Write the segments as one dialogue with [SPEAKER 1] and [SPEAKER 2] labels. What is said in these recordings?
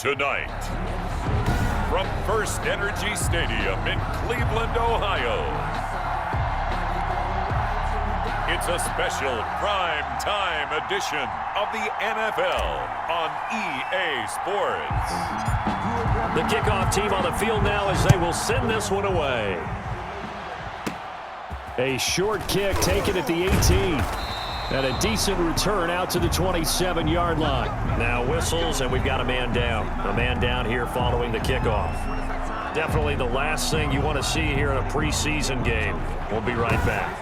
[SPEAKER 1] Tonight, from First Energy Stadium in Cleveland, Ohio, it's a special prime time edition of the NFL on EA Sports.
[SPEAKER 2] The kickoff team on the field now as they will send this one away. A short kick taken at the 18. And a decent return out to the 27-yard line. Now whistles, and we've got a man down. A man down here following the kickoff. Definitely the last thing you want to see here in a preseason game. We'll be right back.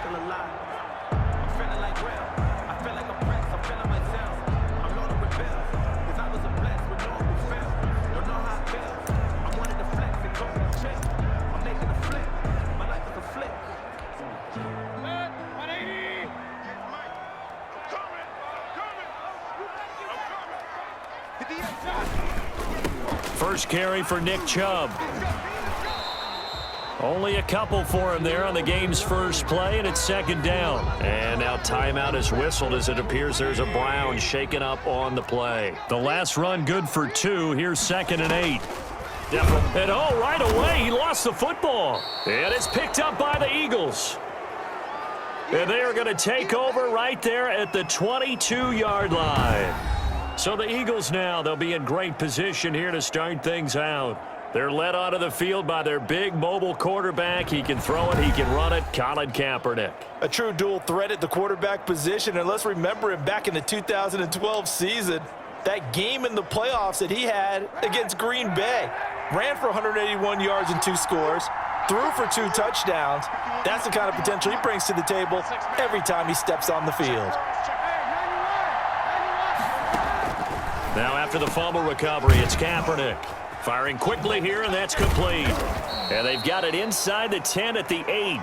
[SPEAKER 2] First carry for Nick Chubb. Only a couple for him there on the game's first play, and it's second down. And now timeout is whistled as it appears there's a Brown shaken up on the play. The last run good for 2. Here's 2nd and 8. And oh, right away, he lost the football. And it's picked up by the Eagles. And they are going to take over right there at the 22-yard line. So the Eagles now, they'll be in great position here to start things out. They're led onto the field by their big mobile quarterback. He can throw it, he can run it, Colin Kaepernick.
[SPEAKER 3] A true dual threat at the quarterback position, and let's remember him back in the 2012 season. That game in the playoffs that he had against Green Bay. Ran for 181 yards and 2 scores. Threw for 2 touchdowns. That's the kind of potential he brings to the table every time he steps on the field.
[SPEAKER 2] Now after the fumble recovery, it's Kaepernick. Firing quickly here, and that's complete. And they've got it inside the 10 at the 8.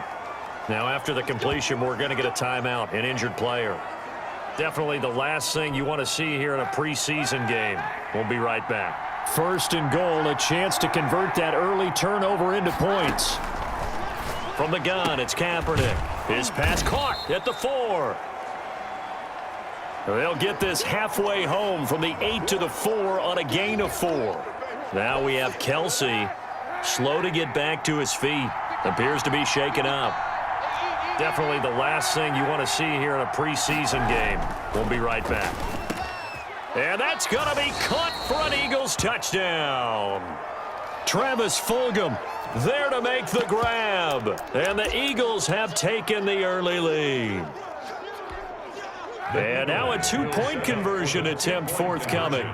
[SPEAKER 2] Now after the completion, we're going to get a timeout, an injured player. Definitely the last thing you want to see here in a preseason game. We'll be right back. First and goal, a chance to convert that early turnover into points. From the gun, it's Kaepernick. His pass caught at the 4. They'll get this halfway home from the 8 to the 4 on a gain of 4. Now we have Kelsey, slow to get back to his feet. Appears to be shaken up. Definitely the last thing you want to see here in a preseason game. We'll be right back. And that's going to be caught for an Eagles touchdown. Travis Fulgham there to make the grab. And the Eagles have taken the early lead. And now a 2-point conversion attempt forthcoming.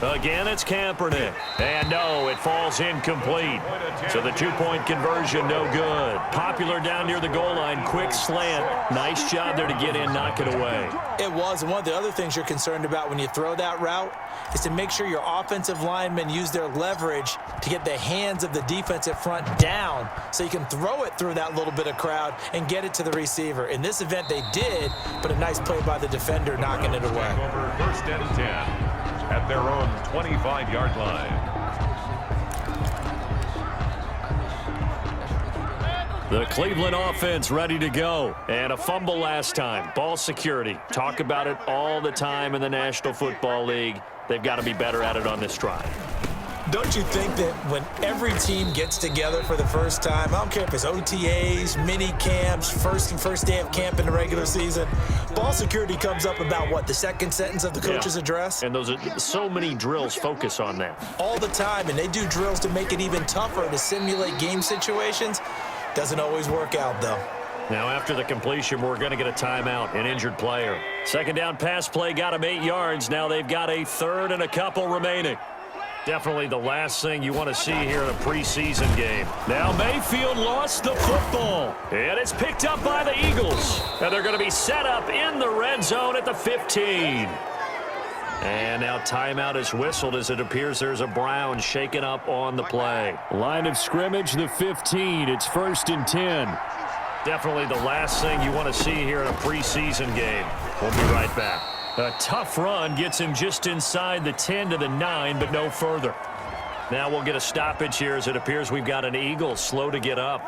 [SPEAKER 2] Again, it's Kaepernick. And no, it falls incomplete. So the 2-point conversion, no good. Popular down near the goal line, quick slant. Nice job there to get in, knock it away.
[SPEAKER 3] It was, and one of the other things you're concerned about when you throw that route is to make sure your offensive linemen use their leverage to get the hands of the defensive front down so you can throw it through that little bit of crowd and get it to the receiver. In this event, they did, but a nice play by the defender knocking it away.
[SPEAKER 1] Over 1st and 10 at their own 25-yard line.
[SPEAKER 2] The Cleveland offense ready to go. And a fumble last time. Ball security. Talk about it all the time in the National Football League. They've got to be better at it on this drive.
[SPEAKER 3] Don't you think that when every team gets together for the first time, I don't care if it's OTAs, mini camps, first day of camp in the regular season, ball security comes up about what, the second sentence of the coach's address?
[SPEAKER 2] And those are so many drills focus on that.
[SPEAKER 3] All the time, and they do drills to make it even tougher to simulate game situations. Doesn't always work out, though.
[SPEAKER 2] Now after the completion, we're going to get a timeout, an injured player. Second down pass play got him 8 yards. Now they've got a 3rd and a couple remaining. Definitely the last thing you want to see here in a preseason game. Now Mayfield lost the football. And it's picked up by the Eagles. And they're going to be set up in the red zone at the 15. And now timeout is whistled as it appears there's a Brown shaken up on the play. Line of scrimmage, the 15. It's 1st and 10. Definitely the last thing you want to see here in a preseason game. We'll be right back. A tough run gets him just inside the 10 to the 9, but no further. Now we'll get a stoppage here as it appears we've got an Eagle slow to get up.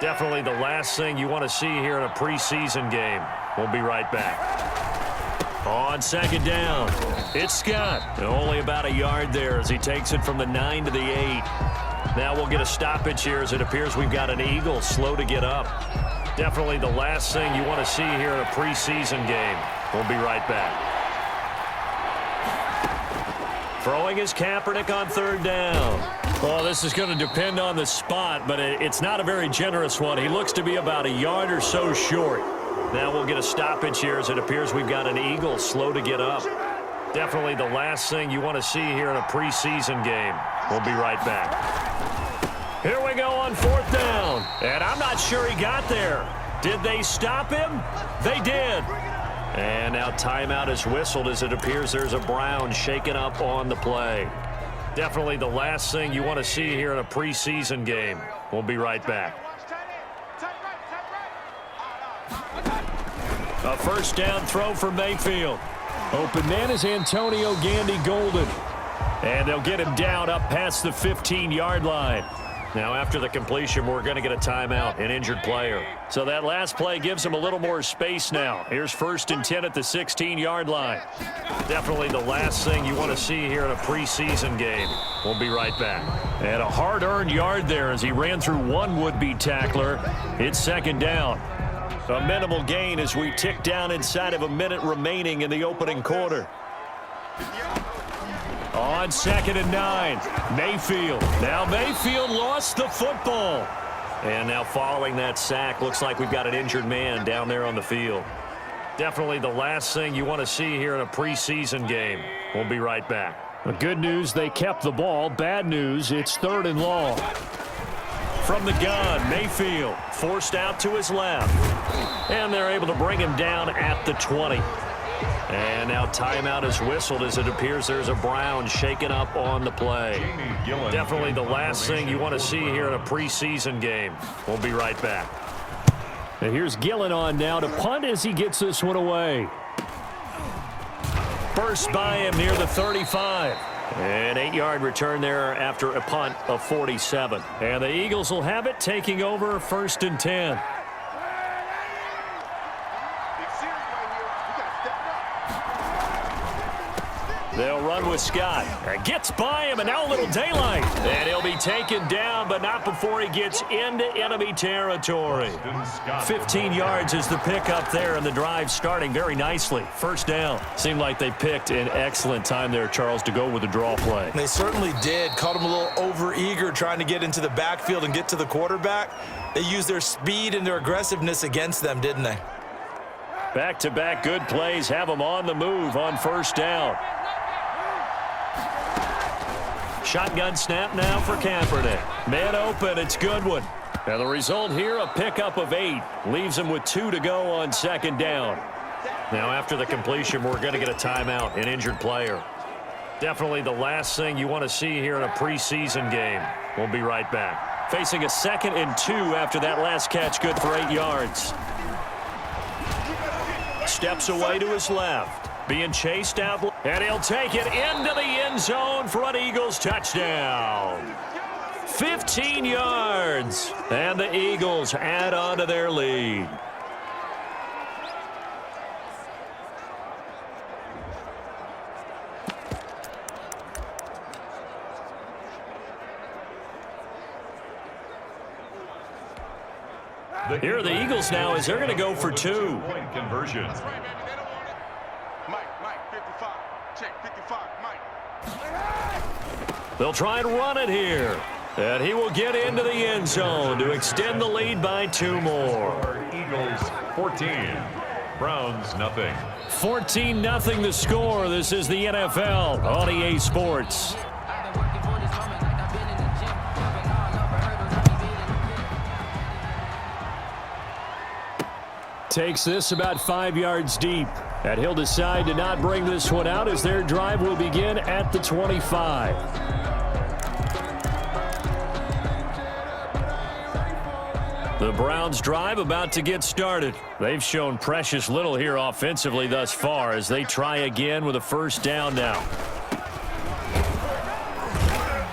[SPEAKER 2] Definitely the last thing you want to see here in a preseason game. We'll be right back. On second down, it's Scott. Only about a yard there as he takes it from the 9 to the 8. Now we'll get a stoppage here as it appears we've got an Eagle slow to get up. Definitely the last thing you want to see here in a preseason game. We'll be right back. Throwing is Kaepernick on third down. Well, this is going to depend on the spot, but it's not a very generous one. He looks to be about a yard or so short. Now we'll get a stoppage here as it appears we've got an Eagle slow to get up. Definitely the last thing you want to see here in a preseason game. We'll be right back. Here we go on fourth down. And I'm not sure he got there. Did they stop him? They did. And now timeout is whistled as it appears there's a Brown shaken up on the play. Definitely the last thing you want to see here in a preseason game. We'll be right back. A first down throw for Mayfield. Open man is Antonio Gandy Golden. And they'll get him down up past the 15-yard line. Now after the completion, we're going to get a timeout, an injured player. So that last play gives him a little more space now. Here's 1st and 10 at the 16-yard line. Definitely the last thing you want to see here in a preseason game. We'll be right back. And a hard-earned yard there as he ran through one would-be tackler. It's second down. A minimal gain as we tick down inside of a minute remaining in the opening quarter. On 2nd and 9, Mayfield. Now Mayfield lost the football. And now following that sack, looks like we've got an injured man down there on the field. Definitely the last thing you want to see here in a preseason game. We'll be right back. The good news, they kept the ball. Bad news, it's 3rd and long. From the gun, Mayfield forced out to his left. And they're able to bring him down at the 20. And now timeout is whistled as it appears there's a Brown shaken up on the play. Definitely the last thing you want to see here in a preseason game. We'll be right back. And here's Gillen on now to punt as he gets this one away. Burst by him near the 35. An 8-yard return there after a punt of 47. And the Eagles will have it, taking over 1st and 10. They'll run with Scott. Gets by him, and now a little daylight. And he'll be taken down, but not before he gets into enemy territory. 15 yards is the pickup there, and the drive starting very nicely. First down. Seemed like they picked an excellent time there, Charles, to go with the draw play.
[SPEAKER 3] They certainly did. Caught him a little over-eager trying to get into the backfield and get to the quarterback. They used their speed and their aggressiveness against them, didn't they?
[SPEAKER 2] Back-to-back good plays have them on the move on first down. Shotgun snap now for Kaepernick. Man open, it's Goodwin. And the result here, a pickup of 8. Leaves him with 2 to go on 2nd down. Now after the completion, we're going to get a timeout, an injured player. Definitely the last thing you want to see here in a preseason game. We'll be right back. Facing a 2nd and 2 after that last catch, good for 8 yards. Steps away to his left. Being chased out, and he'll take it into the end zone for an Eagles touchdown. 15 yards, and the Eagles add on to their lead. Here are the Eagles now as they're going to go for 2.
[SPEAKER 1] Point conversion.
[SPEAKER 2] They'll try and run it here. And he will get into the end zone to extend the lead by 2 more.
[SPEAKER 1] Eagles 14. Browns nothing.
[SPEAKER 2] 14-0 the score. This is the NFL on EA Sports. Takes this about 5 yards deep. And he'll decide to not bring this one out as their drive will begin at the 25. The Browns' drive about to get started. They've shown precious little here offensively thus far as they try again with a first down now.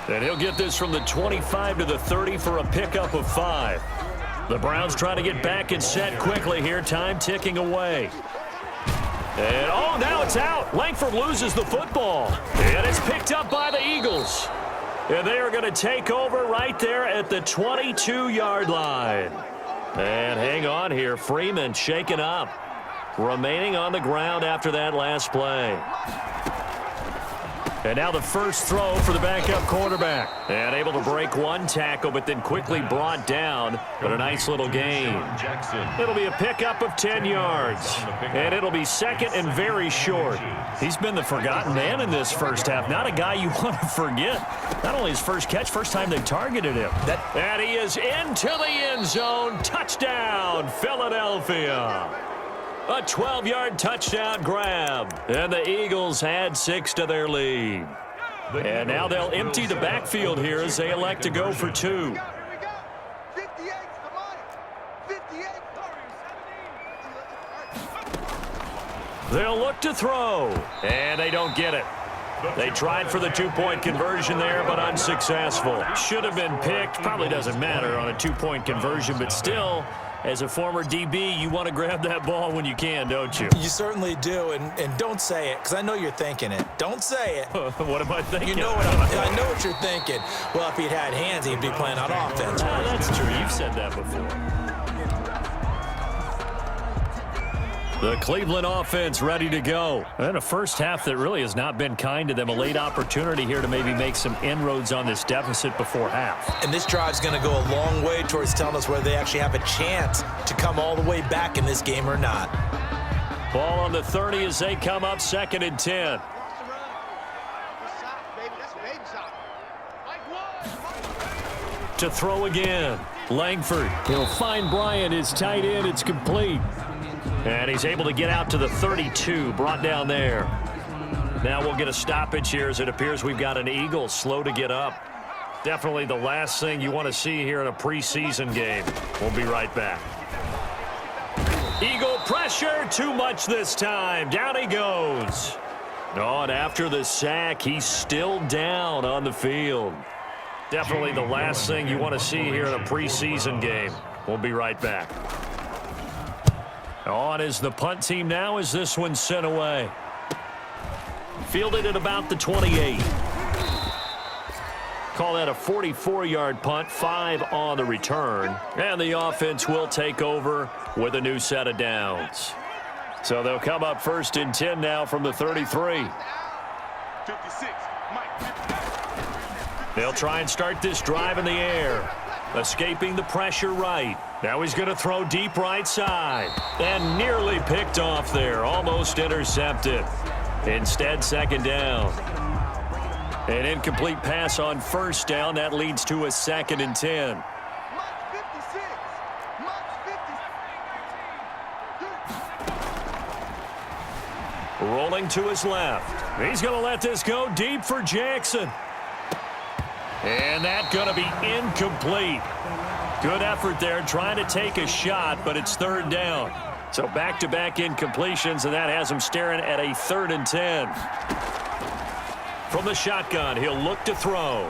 [SPEAKER 2] And he'll get this from the 25 to the 30 for a pickup of 5. The Browns trying to get back and set quickly here. Time ticking away. And, oh, now it's out. Langford loses the football. And it's picked up by the Eagles. And they are going to take over right there at the 22-yard line. And hang on here. Freeman shaken up. Remaining on the ground after that last play. And now the first throw for the backup quarterback. And able to break one tackle, but then quickly brought down. But a nice little gain. It'll be a pickup of 10 yards. And it'll be second and very short. He's been the forgotten man in this first half. Not a guy you want to forget. Not only his first catch, first time they targeted him. And he is into the end zone. Touchdown, Philadelphia. A 12-yard touchdown grab. And the Eagles add 6 to their lead. And now they'll empty the backfield here as they elect to go for 2. They'll look to throw. And they don't get it. They tried for the two-point conversion there, but unsuccessful. Should have been picked. Probably doesn't matter on a two-point conversion, but still, as a former DB, you want to grab that ball when you can, don't you?
[SPEAKER 3] You certainly do, and don't say it, because I know you're thinking it. Don't say it.
[SPEAKER 2] What am I thinking?
[SPEAKER 3] You know I know what you're thinking. Well, if he'd had hands, he'd be playing on offense.
[SPEAKER 2] That's true. You've said that before. The Cleveland offense ready to go. And a first half that really has not been kind to them. A late opportunity here to maybe make some inroads on this deficit before half.
[SPEAKER 3] And this drive's going to go a long way towards telling us whether they actually have a chance to come all the way back in this game or not.
[SPEAKER 2] Ball on the 30 as they come up, 2nd and 10. To throw again. Langford. He'll find Bryant, his tight end. It's complete. And he's able to get out to the 32, brought down there. Now we'll get a stoppage here as it appears we've got an Eagle slow to get up. Definitely the last thing you want to see here in a preseason game. We'll be right back. Eagle pressure, too much this time. Down he goes. Oh, and after the sack, he's still down on the field. Definitely the last thing you want to see here in a preseason game. We'll be right back. On is the punt team now as this one's sent away. Fielded at about the 28. Call that a 44-yard punt, 5 on the return. And the offense will take over with a new set of downs. So they'll come up 1st and 10 now from the 33.
[SPEAKER 4] 56,
[SPEAKER 2] They'll try and start this drive in the air. Escaping the pressure right. Now he's going to throw deep right side. And nearly picked off there. Almost intercepted. Instead, 2nd down. An incomplete pass on 1st down. That leads to a 2nd and 10. Rolling to his left. He's going to let this go deep for Jackson. And that's going to be incomplete. Good effort there trying to take a shot, but it's 3rd down. So back-to-back incompletions, and that has him staring at a 3rd and 10. From the shotgun, he'll look to throw.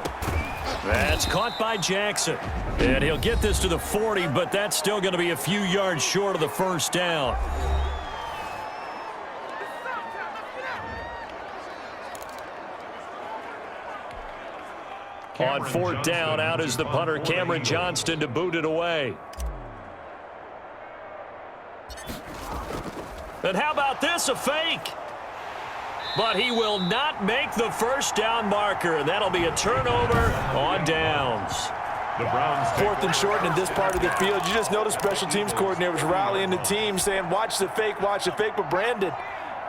[SPEAKER 2] That's caught by Jackson. And he'll get this to the 40, but that's still going to be a few yards short of the 1st down. On 4th down, out is the punter, Cameron Johnston, to boot it away. And how about this, a fake? But he will not make the 1st down marker, and that'll be a turnover on downs.
[SPEAKER 4] The Browns
[SPEAKER 3] 4th and short in this part of the field. You just noticed special teams coordinators rallying the team saying, watch the fake, but Brandon,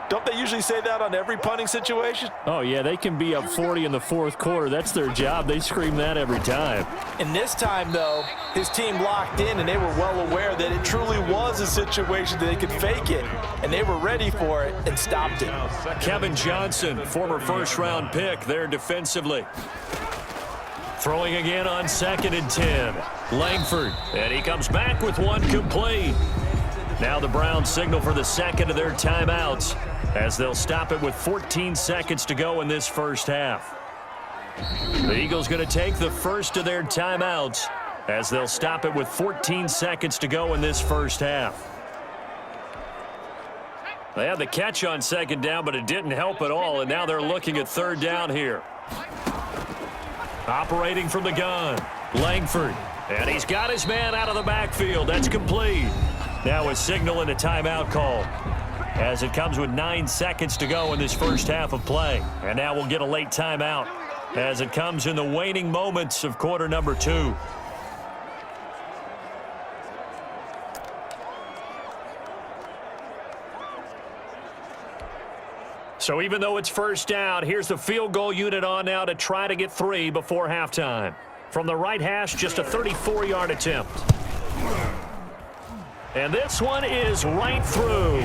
[SPEAKER 3] don't they usually say that on every punting situation?
[SPEAKER 2] Oh, yeah, they can be up 40 in the 4th quarter. That's their job. They scream that every time.
[SPEAKER 3] And this time, though, his team locked in, and they were well aware that it truly was a situation that they could fake it, and they were ready for it and stopped it.
[SPEAKER 2] Kevin Johnson, former 1st-round pick there defensively. Throwing again on 2nd and 10. Langford, and he comes back with one complete. Now the Browns signal for the 2nd of their timeouts, as they'll stop it with 14 seconds to go in this 1st half. The Eagles going to take the 1st of their timeouts as they'll stop it with 14 seconds to go in this 1st half. They had the catch on second down, but it didn't help at all, and now they're looking at third down here. Operating from the gun, Langford. And he's got his man out of the backfield. That's complete. Now a signal and a timeout call, as it comes with 9 seconds to go in this first half of play. And now we'll get a late timeout as it comes in the waning moments of quarter number 2. So even though it's first down, here's the field goal unit on now to try to get 3 before halftime. From the right hash, just a 34-yard attempt. And this one is right through.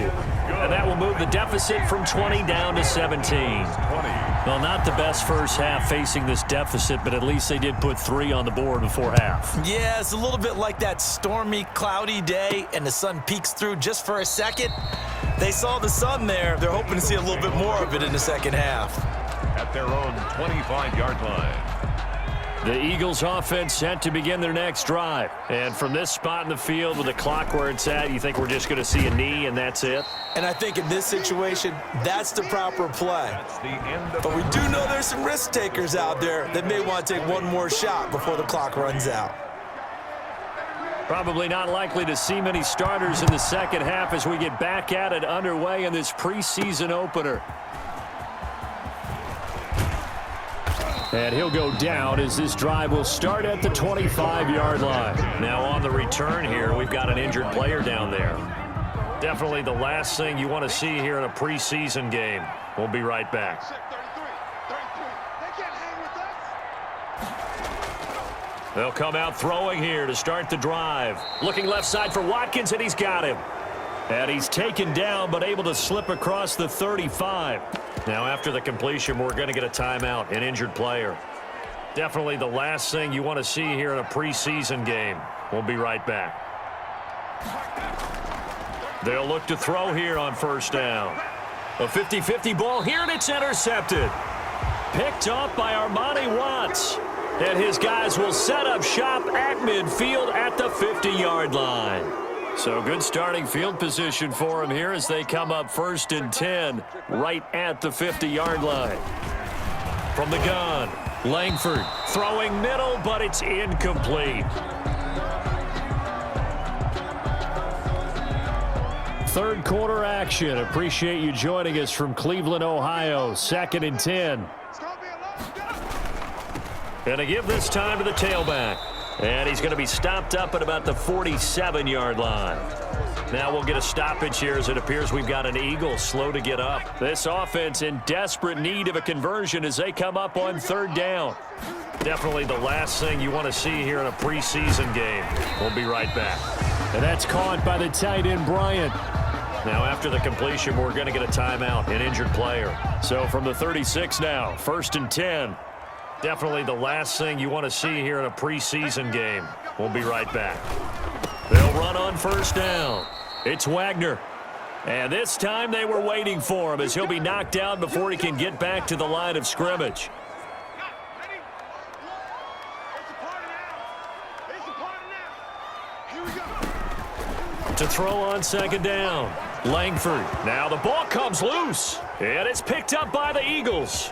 [SPEAKER 2] And that will move the deficit from 20 down to 17. Well, not the best first half facing this deficit, but at least they did put 3 on the board before half.
[SPEAKER 3] Yeah, it's a little bit like that stormy, cloudy day, and the sun peeks through just for a second. They saw the sun there. They're hoping to see a little bit more of it in the second half.
[SPEAKER 1] At their own 25-yard line.
[SPEAKER 2] The Eagles offense set to begin their next drive. And from this spot in the field with the clock where it's at, you think we're just going to see a knee and that's it?
[SPEAKER 3] And I think in this situation, that's the proper play.
[SPEAKER 1] That's the end of
[SPEAKER 3] But we do know there's some risk takers out there that may want to take one more shot before the clock runs out.
[SPEAKER 2] Probably not likely to see many starters in the second half as we get back at it underway in this preseason opener. And he'll go down as this drive will start at the 25-yard line. Now on the return here, we've got an injured player down there. Definitely the last thing you want to see here in a preseason game. We'll be right back. They'll come out throwing here to start the drive. Looking left side for Watkins, and he's got him. And he's taken down, but able to slip across the 35. Now after the completion, we're going to get a timeout, an injured player. Definitely the last thing you want to see here in a preseason game. We'll be right back. They'll look to throw here on first down. A 50-50 ball here, and it's intercepted. Picked off by Armani Watts. And his guys will set up shop at midfield at the 50-yard line. So good starting field position for him here as they come up 1st and 10 right at the 50-yard line. From the gun, Langford throwing middle, but it's incomplete. Third quarter action. Appreciate you joining us from Cleveland, Ohio. 2nd and 10. Going to give this time to the tailback. And he's going to be stopped up at about the 47-yard line. Now we'll get a stoppage here as it appears we've got an Eagle slow to get up. This offense in desperate need of a conversion as they come up on 3rd down. Definitely the last thing you want to see here in a preseason game. We'll be right back. And that's caught by the tight end, Bryant. Now after the completion, we're going to get a timeout, an injured player. So from the 36 now, 1st and 10. Definitely the last thing you want to see here in a preseason game. We'll be right back. They'll run on 1st down. It's Wagner. And this time they were waiting for him as he'll be knocked down before he can get back to the line of scrimmage. To throw on 2nd down. Langford. Now the ball comes loose. And it's picked up by the Eagles.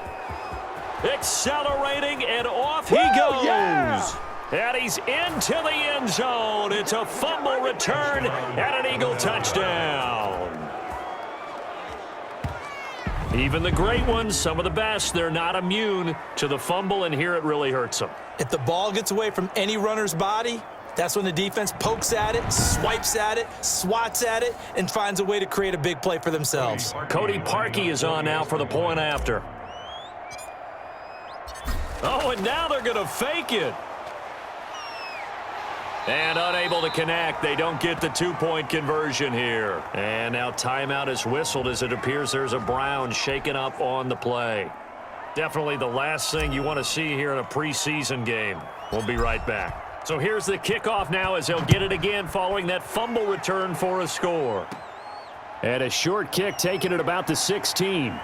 [SPEAKER 2] Accelerating, and off he goes. Yeah. And he's into the end zone. It's a fumble return and an Eagle touchdown. Even the great ones, some of the best, they're not immune to the fumble, and here it really hurts them.
[SPEAKER 3] If the ball gets away from any runner's body, that's when the defense pokes at it, swipes at it, swats at it, and finds a way to create a big play for themselves.
[SPEAKER 2] Cody Parkey is on now for the point after. Oh, and now they're going to fake it. And unable to connect. They don't get the 2-point conversion here. And now timeout is whistled as it appears there's a Brown shaken up on the play. Definitely the last thing you want to see here in a preseason game. We'll be right back. So here's the kickoff now as they'll get it again following that fumble return for a score. And a short kick taken at about the 16.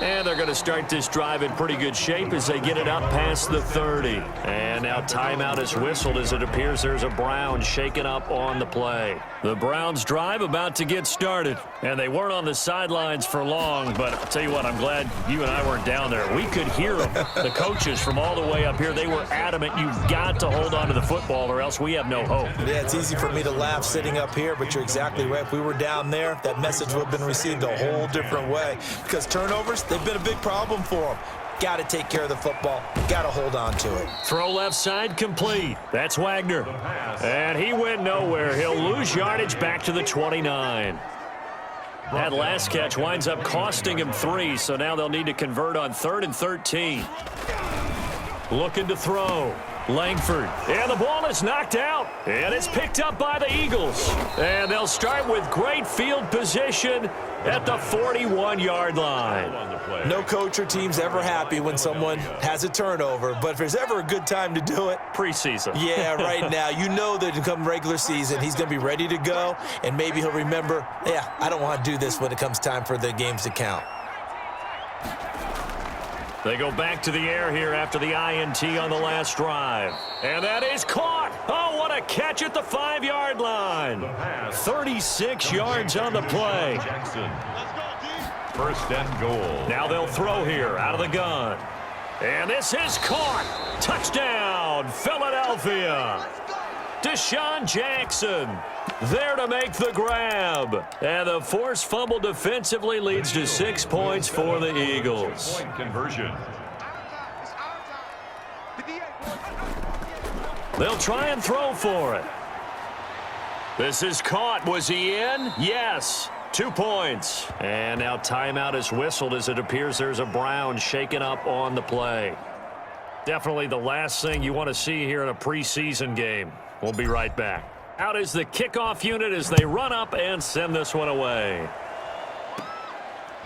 [SPEAKER 2] And they're going to start this drive in pretty good shape as they get it up past the 30. And now timeout is whistled as it appears there's a Brown shaken up on the play. The Browns drive about to get started. And they weren't on the sidelines for long, but I'll tell you what, I'm glad you and I weren't down there. We could hear them. The coaches from all the way up here, they were adamant, you've got to hold on to the football or else we have no hope.
[SPEAKER 3] Yeah, it's easy for me to laugh sitting up here, but you're exactly right. If we were down there, that message would have been received a whole different way. Because turnovers, they've been a big problem for them. Got to take care of the football. Got to hold on to it.
[SPEAKER 2] Throw left side complete. That's Wagner. And he went nowhere. He'll lose yardage back to the 29. That last catch winds up costing him 3, so now they'll need to convert on 3rd and 13. Looking to throw. Langford. And the ball is knocked out. And it's picked up by the Eagles. And they'll start with great field position at the 41-yard line.
[SPEAKER 3] No coach or team's ever happy when someone has a turnover, but if there's ever a good time to do it,
[SPEAKER 2] preseason.
[SPEAKER 3] Yeah, right now. You know that come regular season, he's going to be ready to go, and maybe he'll remember, yeah, I don't want to do this when it comes time for the games to count.
[SPEAKER 2] They go back to the air here after the INT on the last drive. And that is caught. Oh, what a catch at the 5-yard line. 36 yards on the play.
[SPEAKER 1] First and goal.
[SPEAKER 2] Now they'll throw here out of the gun. And this is caught. Touchdown, Philadelphia. Deshaun Jackson there to make the grab. And the forced fumble defensively leads to 6 points for the Eagles.
[SPEAKER 1] Point conversion.
[SPEAKER 2] They'll try and throw for it. This is caught. Was he in? Yes. 2 points. And now timeout is whistled as it appears there's a Brown shaken up on the play. Definitely the last thing you want to see here in a preseason game. We'll be right back. Out is the kickoff unit as they run up and send this one away.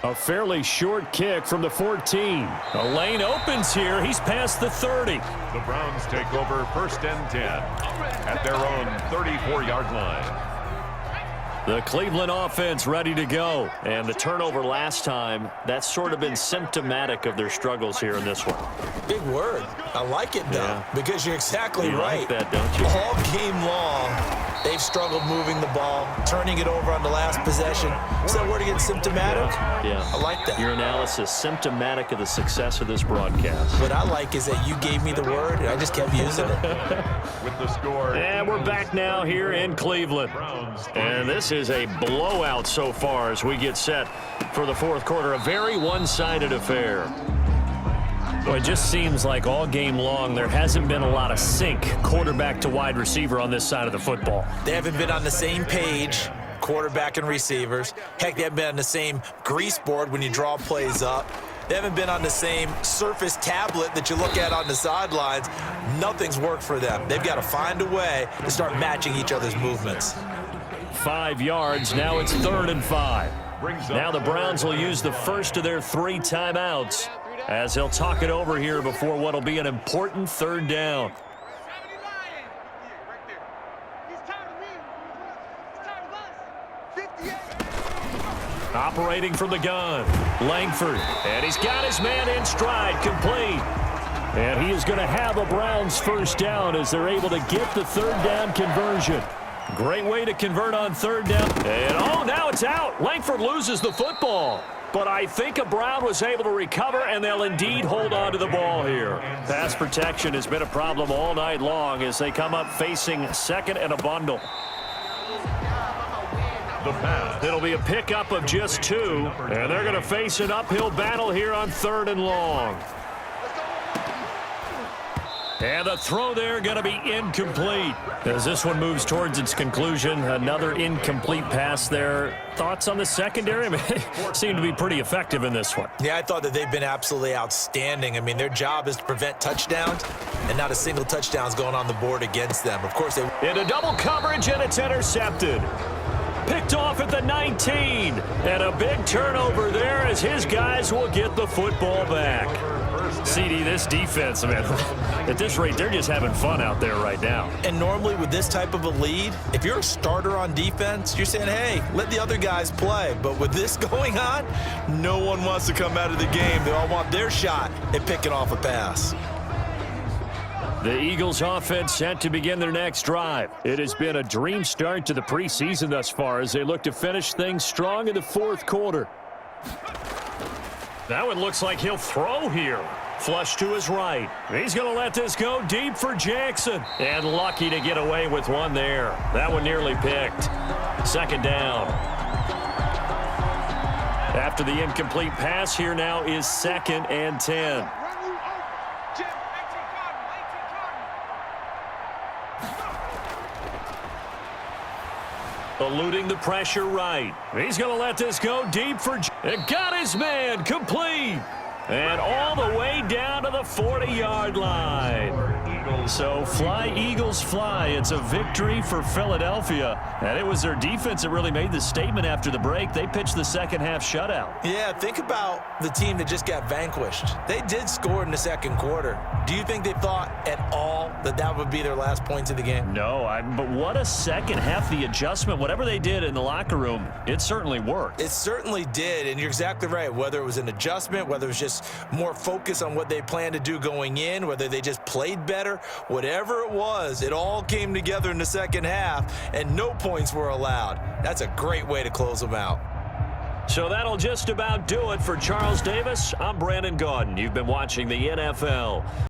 [SPEAKER 2] A fairly short kick from the 14. A lane opens here. He's past the 30.
[SPEAKER 1] The Browns take over first and 10 at their own 34-yard line.
[SPEAKER 2] The Cleveland offense ready to go. And the turnover last time, that's sort of been symptomatic of their struggles here in this one.
[SPEAKER 3] Big word. I like it, though, because you're exactly right.
[SPEAKER 2] You like that, don't you?
[SPEAKER 3] All game long, they've struggled moving the ball, turning it over on the last possession. Is that word again, symptomatic?
[SPEAKER 2] Yeah.
[SPEAKER 3] I like that.
[SPEAKER 2] Your analysis, symptomatic of the success of this broadcast.
[SPEAKER 3] What I like is that you gave me the word, and I just kept using it.
[SPEAKER 1] With the score.
[SPEAKER 2] And we're back now here in Cleveland. And this is a blowout so far as we get set for the fourth quarter. A very one-sided affair. Well, it just seems like all game long there hasn't been a lot of sync quarterback to wide receiver on this side of the football.
[SPEAKER 3] They haven't been on the same page, quarterback and receivers. Heck, they haven't been on the same grease board when you draw plays up. They haven't been on the same Surface tablet that you look at on the sidelines. Nothing's worked for them. They've got to find a way to start matching each other's movements.
[SPEAKER 2] 5 yards. Now it's 3rd and 5. Now the Browns will use the first of their 3 timeouts as they'll talk it over here before what will be an important 3rd down. Operating from the gun, Langford, and he's got his man in stride, complete. And he is going to have a Browns first down as they're able to get the 3rd down conversion. Great way to convert on 3rd down. And, oh, now it's out. Langford loses the football. But I think a Brown was able to recover, and they'll indeed hold on to the ball here. Pass protection has been a problem all night long as they come up facing 2nd and a bundle.
[SPEAKER 1] The pass.
[SPEAKER 2] It'll be a pickup of just 2, and they're going to face an uphill battle here on 3rd and long. And the throw there going to be incomplete. As this one moves towards its conclusion, another incomplete pass there. Thoughts on the secondary? I mean, they seem to be pretty effective in this one.
[SPEAKER 3] Yeah, I thought that they've been absolutely outstanding. I mean, their job is to prevent touchdowns, and not a single touchdown's going on the board against them. Of course, they...
[SPEAKER 2] Into double coverage, and it's intercepted. Picked off at the 19. And a big turnover there as his guys will get the football back. CD, this defense, man, at this rate, they're just having fun out there right now.
[SPEAKER 3] And normally with this type of a lead, if you're a starter on defense, you're saying, hey, let the other guys play. But with this going on, no one wants to come out of the game. They all want their shot at picking off a pass.
[SPEAKER 2] The Eagles offense set to begin their next drive.
[SPEAKER 5] It has been a dream start to the preseason thus far as they look to finish things strong in the fourth quarter.
[SPEAKER 2] That one looks like he'll throw here. Flush to his right. He's going to let this go deep for Jackson. And lucky to get away with one there. That one nearly picked. Second down. After the incomplete pass, here now is 2nd and 10. Eluding the pressure right. He's going to let this go deep for... It got his man complete. And all the way down to the 40-yard line. So fly, Eagles, fly. It's a victory for Philadelphia. And it was their defense that really made the statement after the break. They pitched the second-half shutout.
[SPEAKER 3] Yeah, think about the team that just got vanquished. They did score in the second quarter. Do you think they thought at all that that would be their last points of the game?
[SPEAKER 2] No, but what a second half. The adjustment, whatever they did in the locker room, it certainly worked.
[SPEAKER 3] It certainly did, and you're exactly right. Whether it was an adjustment, whether it was just more focus on what they planned to do going in, whether they just played better, whatever it was, it all came together in the second half, and no points were allowed. That's a great way to close them out.
[SPEAKER 2] So that'll just about do it for Charles Davis. I'm Brandon Gaudin. You've been watching the NFL.